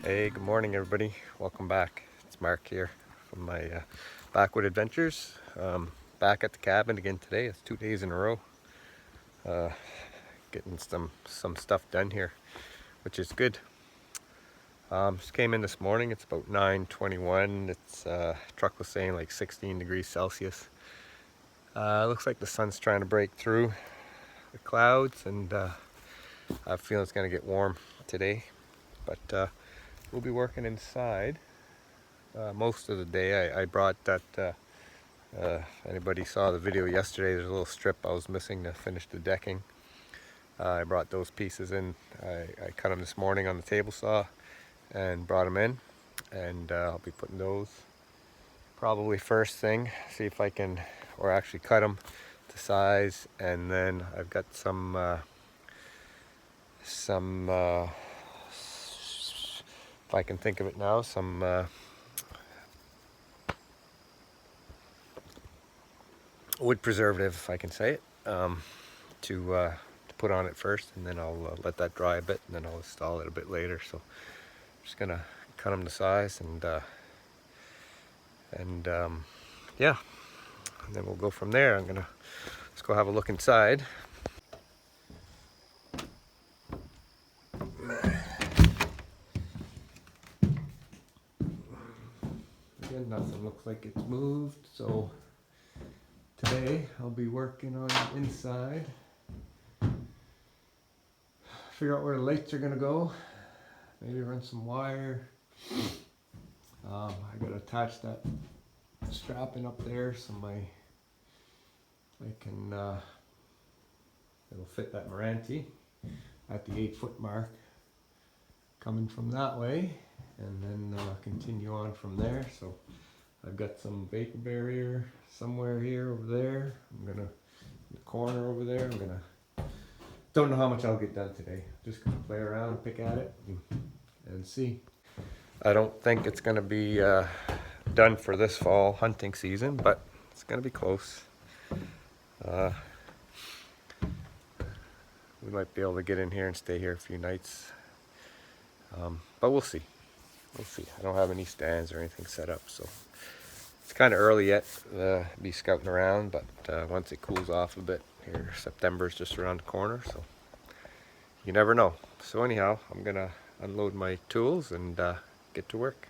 Hey, good morning, everybody. Welcome back. It's Mark here from my Backwood Adventures. Back at the cabin again today. It's 2 days in a row. Getting some stuff done here, which is good. Just came in this morning. It's about 9:21. It's truck was saying like 16 degrees Celsius. Looks like the sun's trying to break through the clouds, and I have a feeling it's going to get warm today. But we'll be working inside. Most of the day. I brought that, anybody saw the video yesterday, there's a little strip I was missing to finish the decking. I brought those pieces in. I cut them this morning on the table saw and brought them in, and I'll be putting those probably first thing, see if I can, or actually cut them to size. And then I've got some if I can think of it now, some wood preservative, if I can say it, to put on it first, and then I'll let that dry a bit, and then I'll install it a bit later. So I'm just gonna cut them to size, and yeah, and then we'll go from there. Let's go have a look inside. Again, nothing looks like it's moved, so today I'll be working on the inside. Figure out where the lights are gonna go. Maybe run some wire. I gotta attach that strapping up there so I can it'll fit that Meranti at the 8-foot mark coming from that way, and then continue on from there. So I've got some vapor barrier somewhere here over there. I'm gonna, in the corner over there, don't know how much I'll get done today. Just gonna play around, pick at it, and see. I don't think it's gonna be done for this fall hunting season, but it's gonna be close. We might be able to get in here and stay here a few nights, but we'll see. We'll see. I don't have any stands or anything set up, so it's kind of early yet to be scouting around, but once it cools off a bit here, September's just around the corner, so you never know. So anyhow, I'm gonna unload my tools and get to work.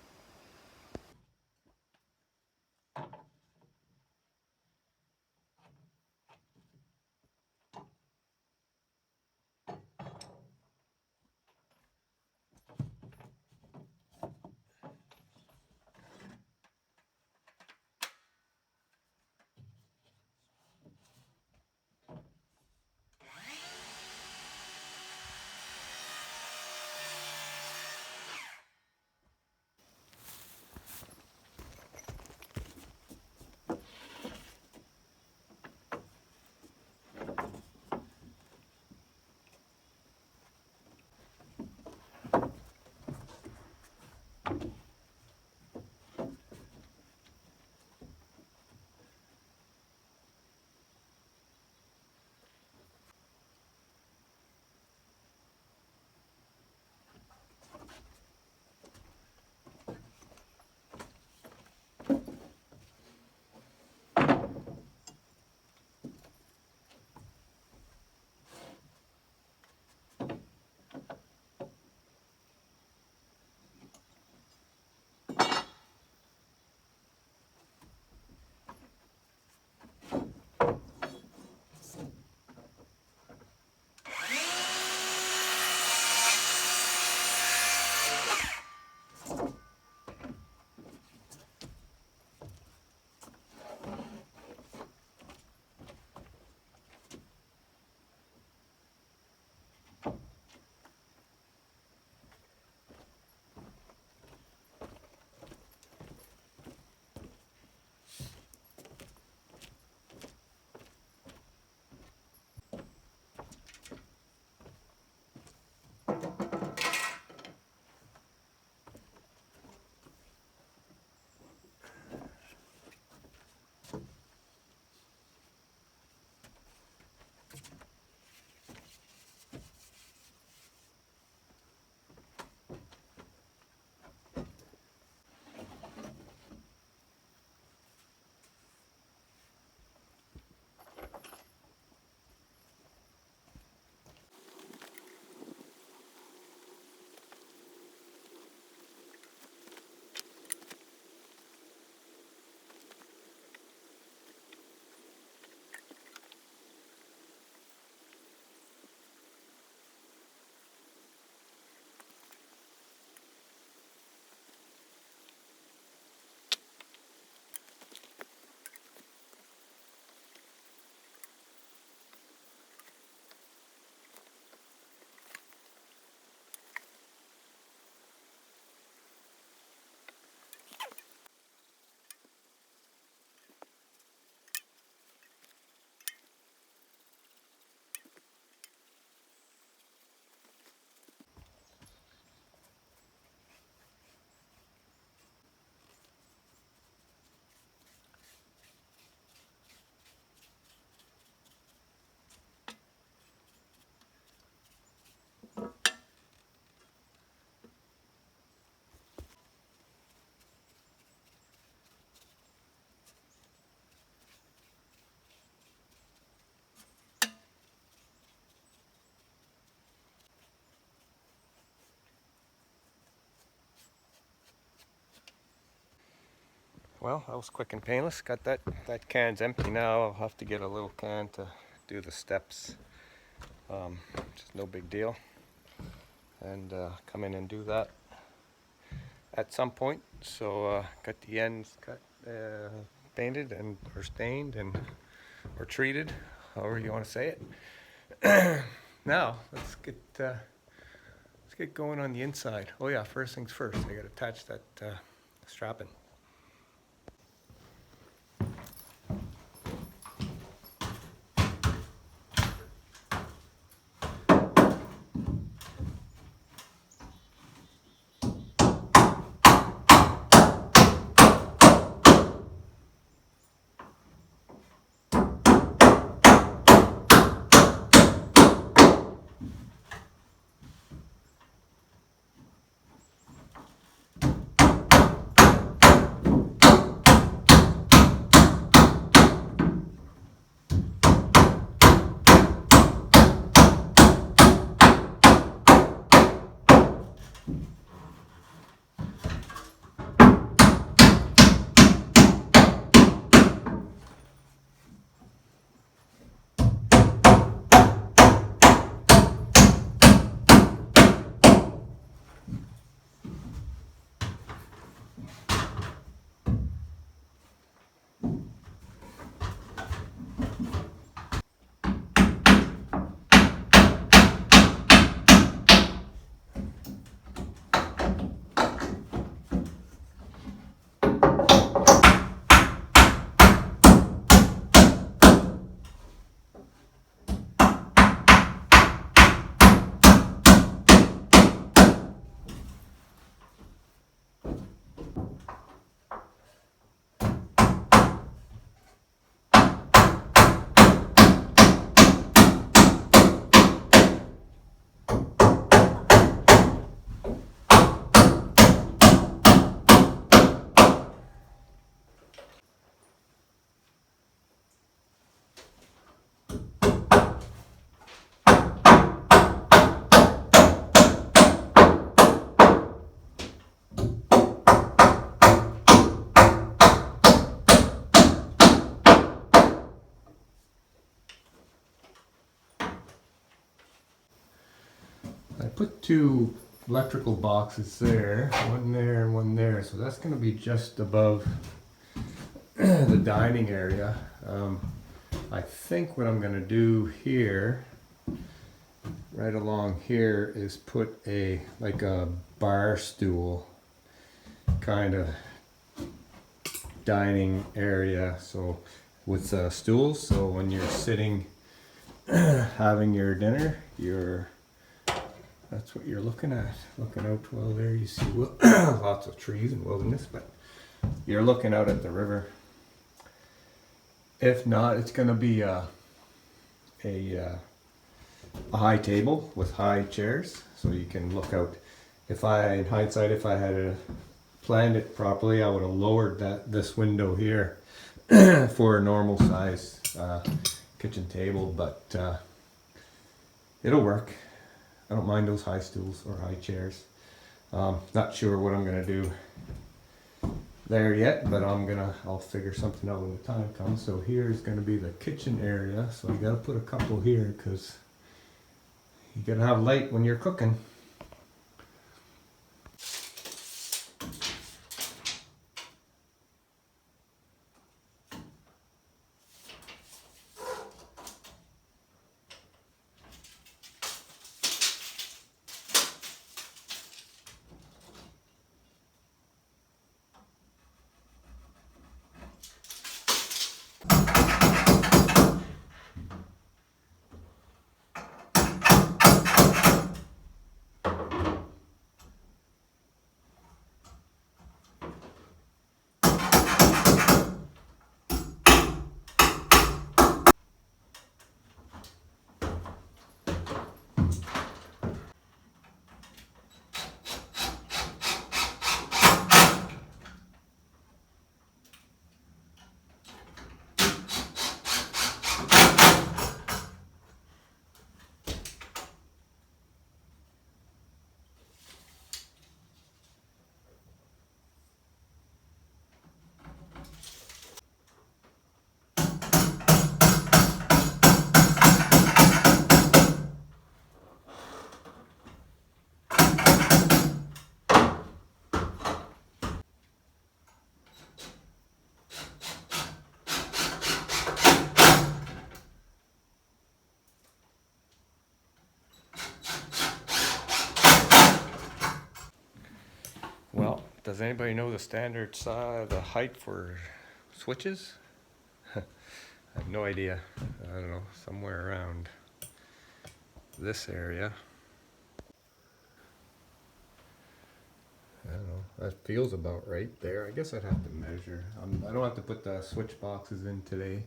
Well, that was quick and painless. Got that can's empty now. I'll have to get a little can to do the steps. Just no big deal. And come in and do that at some point. So got the ends cut, painted and or stained and or treated, however you want to say it. Now let's get going on the inside. Oh yeah, first things first. I got to attach that strapping. I put two electrical boxes there, one there and one there, so that's going to be just above the dining area. I think what I'm going to do here, right along here, is put like a bar stool kind of dining area, so with stools, so when you're sitting having your dinner, that's what you're looking at. Looking out, well, there you see lots of trees and wilderness, but you're looking out at the river. If not, it's going to be a high table with high chairs, so you can look out. In hindsight, if I had planned it properly, I would have lowered this window here for a normal size kitchen table, but it'll work. I don't mind those high stools or high chairs. Not sure what I'm gonna do there yet, but I'll figure something out when the time comes. So here's gonna be the kitchen area. So you gotta put a couple here because you gotta have light when you're cooking. Does anybody know the standard size, the height for switches? I have no idea. I don't know, somewhere around this area. I don't know, that feels about right there. I guess I'd have to measure. I don't have to put the switch boxes in today.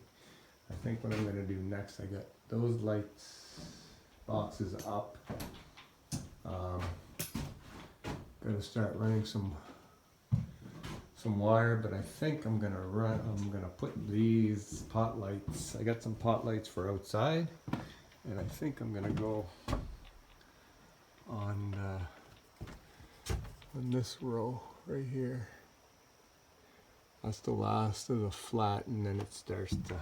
I think what I'm gonna do next, I got those lights boxes up. Gonna start running some wire, but I think I'm gonna put these pot lights. I got some pot lights for outside, and I think I'm gonna go on this row right here. That's the last of the flat, and then it starts to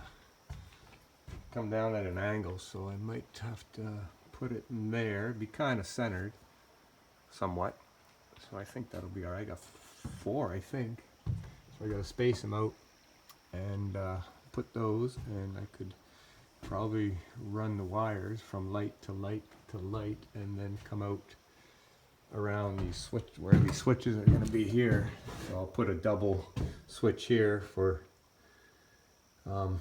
come down at an angle, so I might have to put it in there. Be kind of centered somewhat, so I think that'll be all right. I got 4, I think, so I gotta space them out and put those, and I could probably run the wires from light to light to light, and then come out around these where these switches are going to be here. So I'll put a double switch here for or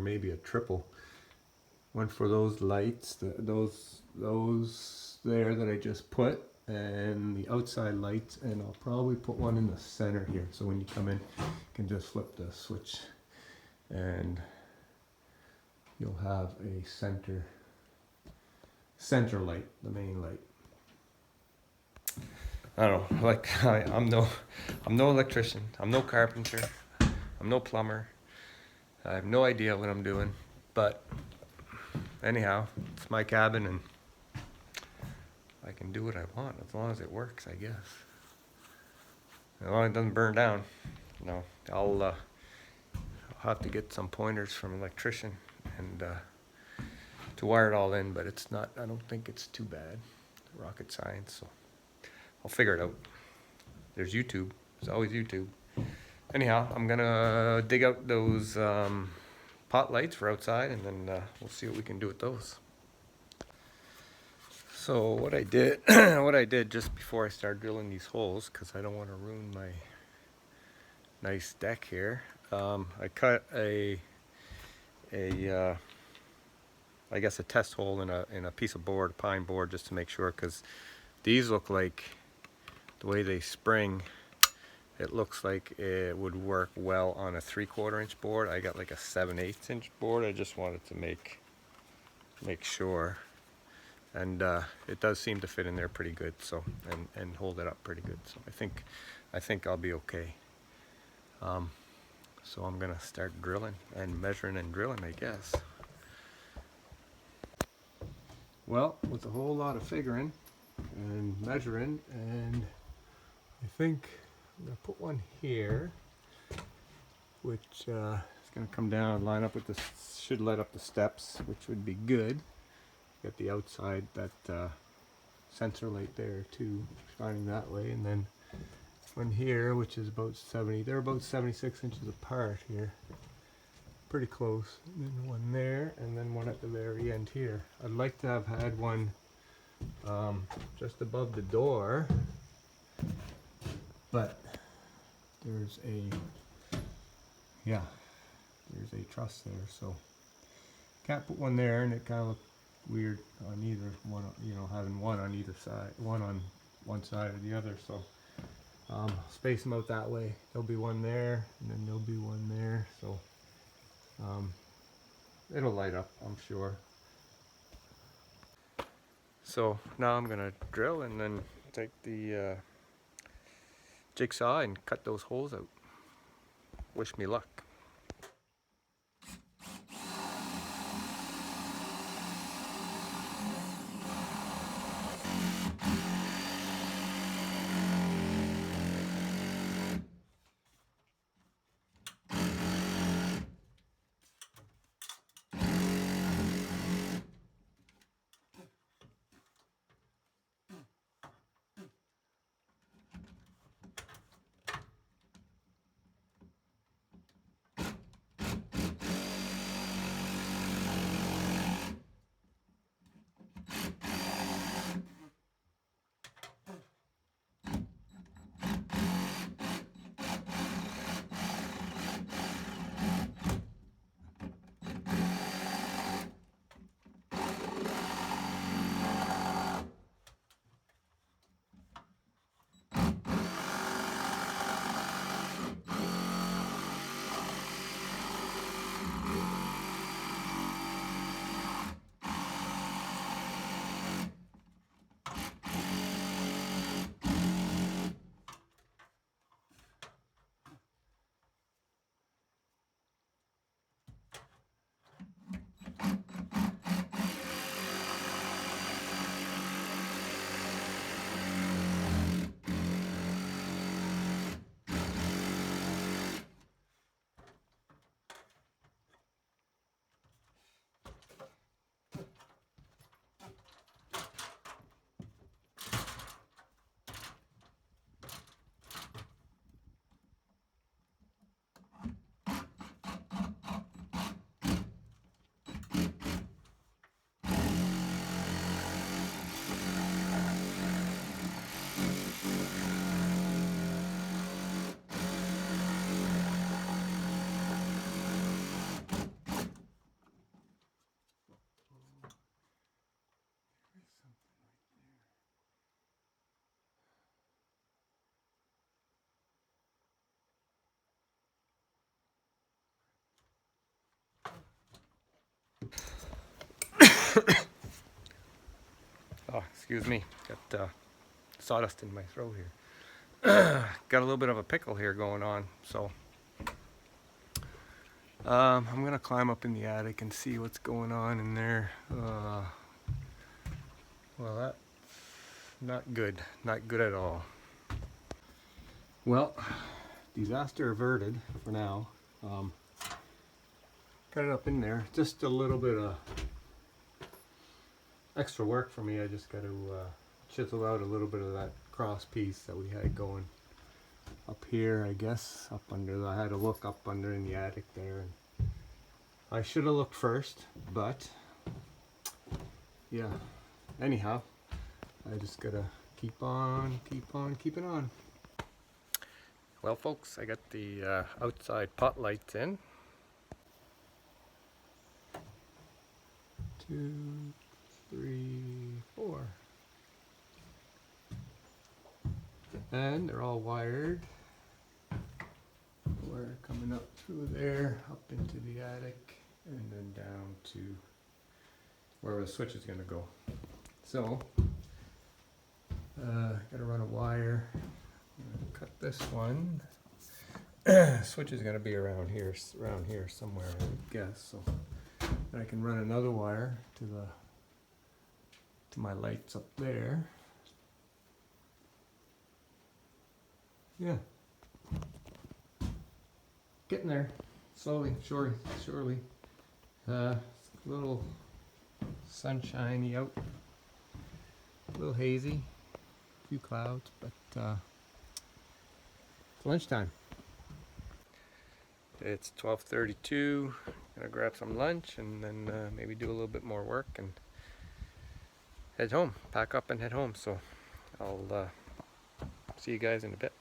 maybe a triple one for those lights, those there that I just put, and the outside lights, and I'll probably put one in the center here, so when you come in you can just flip the switch and you'll have a center light, the main light. I don't know, like I'm no electrician, I'm no carpenter, I'm no plumber. I have no idea what I'm doing, but anyhow, it's my cabin and I can do what I want as long as it works, I guess. As long as it doesn't burn down. No, I'll have to get some pointers from an electrician and to wire it all in, but it's not, I don't think it's too bad, rocket science, so I'll figure it out. There's YouTube, there's always YouTube. Anyhow, I'm gonna dig out those pot lights for outside, and then we'll see what we can do with those. So what I did, just before I start drilling these holes, because I don't want to ruin my nice deck here, I cut I guess a test hole in a piece of board, pine board, just to make sure, because these look like, the way they spring, it looks like it would work well on a 3/4 inch board. I got like a 7/8 inch board. I just wanted to make sure, and it does seem to fit in there pretty good, so and hold it up pretty good, so I think I'll be okay. So I'm gonna start drilling and measuring and drilling, I guess. Well, with a whole lot of figuring and measuring, and I think I'm going to put one here, which is going to come down and line up with this, should light up the steps, which would be good. Got the outside, that sensor light there too, shining that way, and then one here, which is about 70, they're about 76 inches apart here. Pretty close. And then one there, and then one at the very end here. I'd like to have had one just above the door, but there's a truss there, so can't put one there, and it kind of looked weird on either one, you know, having one on either side, one on one side or the other, so space them out that way. There'll be one there, and then there'll be one there, so it'll light up, I'm sure. So now I'm gonna drill and then take the jigsaw and cut those holes out. Wish me luck. Oh, excuse me. Got sawdust in my throat here. Got a little bit of a pickle here going on, so I'm gonna climb up in the attic and see what's going on in there. Well, that's not good. Not good at all. Well, disaster averted for now. Got it up in there. Just a little bit of extra work for me. I just got to chisel out a little bit of that cross piece that we had going up here, I guess. Up under, I had to look up under in the attic there. And I should have looked first, but yeah. Anyhow, I just gotta keep on keeping on. Well, folks, I got the outside pot lights in. 2, 3, 4. And they're all wired. Wire coming up through there, up into the attic, and then down to wherever the switch is going to go. So, gotta run a wire. Cut this one. Switch is going to be around here somewhere, I would guess. So, then I can run another wire to my lights up there. Yeah. Getting there. Slowly, surely. A little sunshiny out. A little hazy. A few clouds, but it's lunchtime. It's 12:32. Gonna grab some lunch and then maybe do a little bit more work and head home. Pack up and head home. So I'll see you guys in a bit.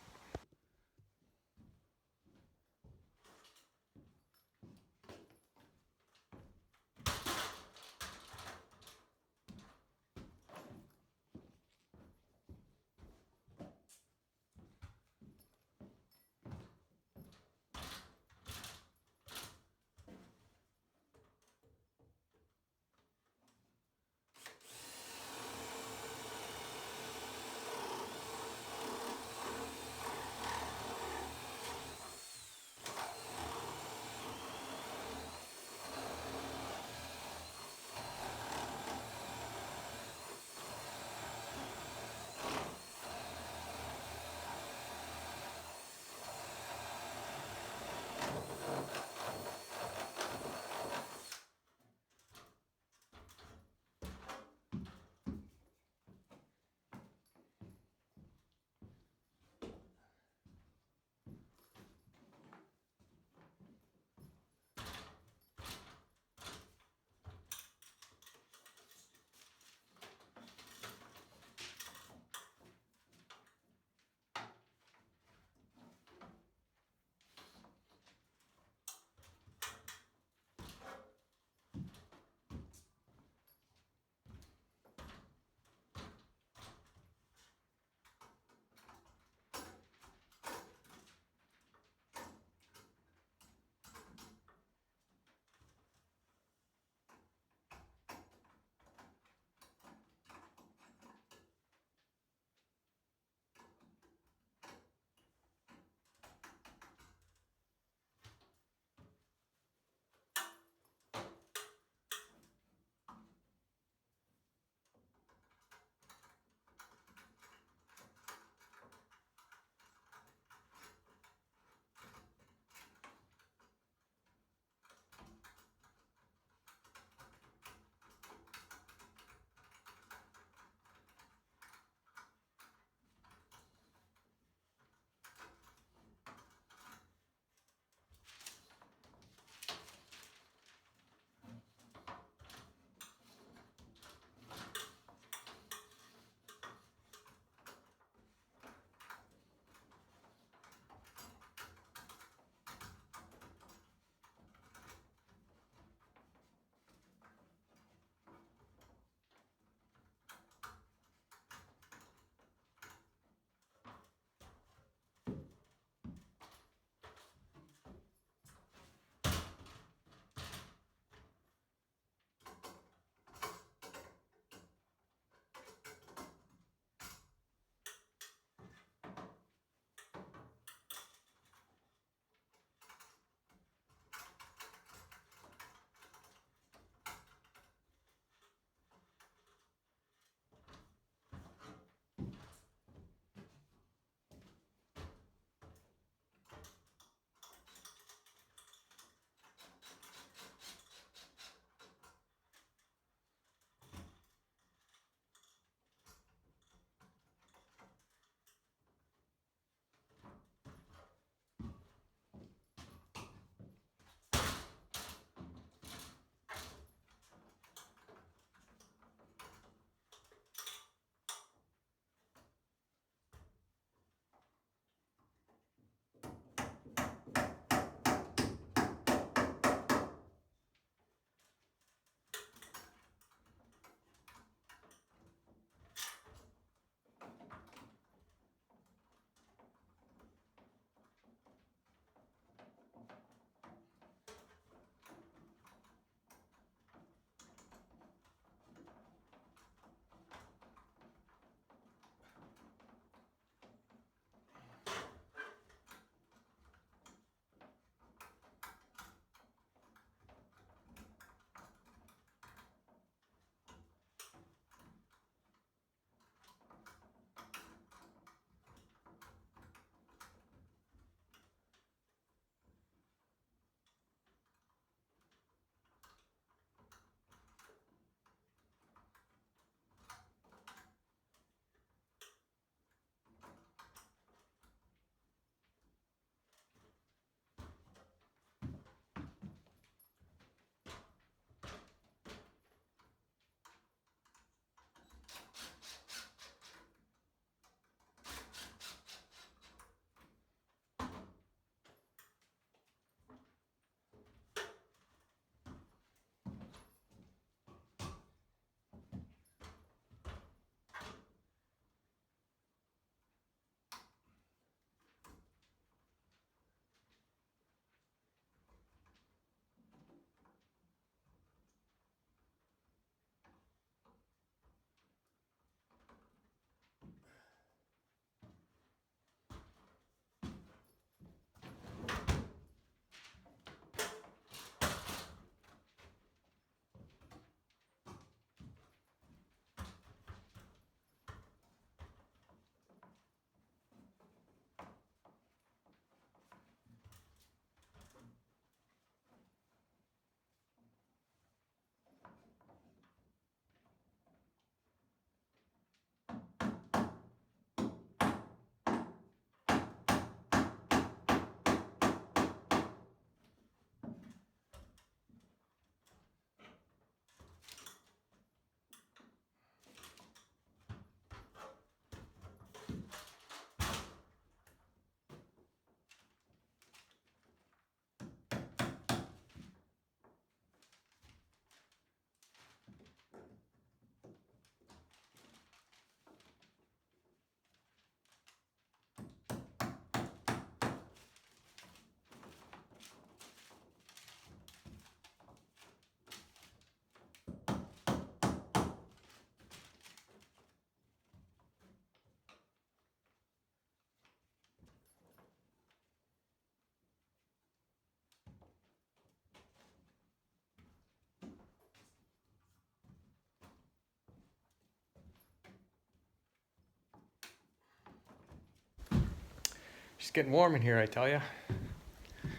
It's getting warm in here, I tell you. I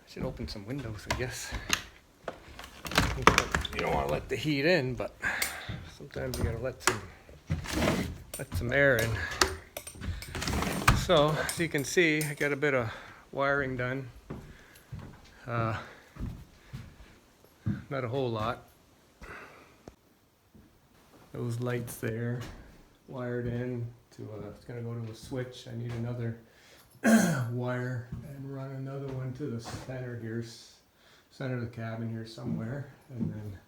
should open some windows, I guess. You don't want to let the heat in, but sometimes you gotta let some air in. So, as you can see, I got a bit of wiring done. Not a whole lot. Those lights there, wired in to, it's gonna go to a switch. I need another wire and run another one to the center here, center of the cabin here somewhere, and then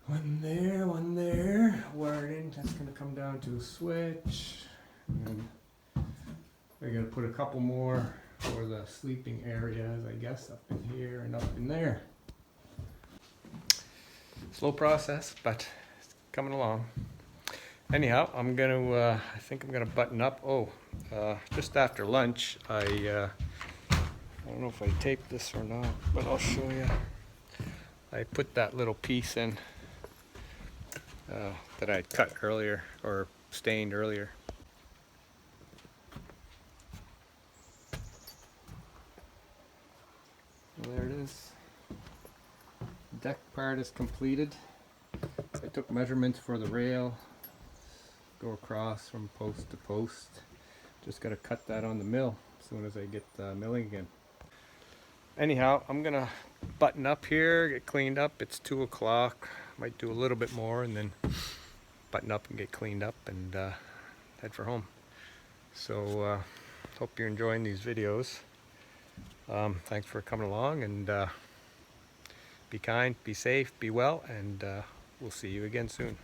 one there, wired in. That's gonna come down to a switch, and I gotta put a couple more for the sleeping areas, I guess, up in here and up in there. Slow process, but it's coming along. Anyhow, I'm gonna, I think I'm gonna button up. Oh, just after lunch, I don't know if I taped this or not, but I'll show you. I put that little piece in that I cut earlier, or stained earlier. There it is. Deck part is completed. I took measurements for the rail, go across from post to post. Just got to cut that on the mill as soon as I get milling again. Anyhow, I'm gonna button up here, get cleaned up. It's 2 o'clock. Might do a little bit more and then button up and get cleaned up and head for home. So hope you're enjoying these videos. Thanks for coming along, and be kind, be safe, be well, and we'll see you again soon.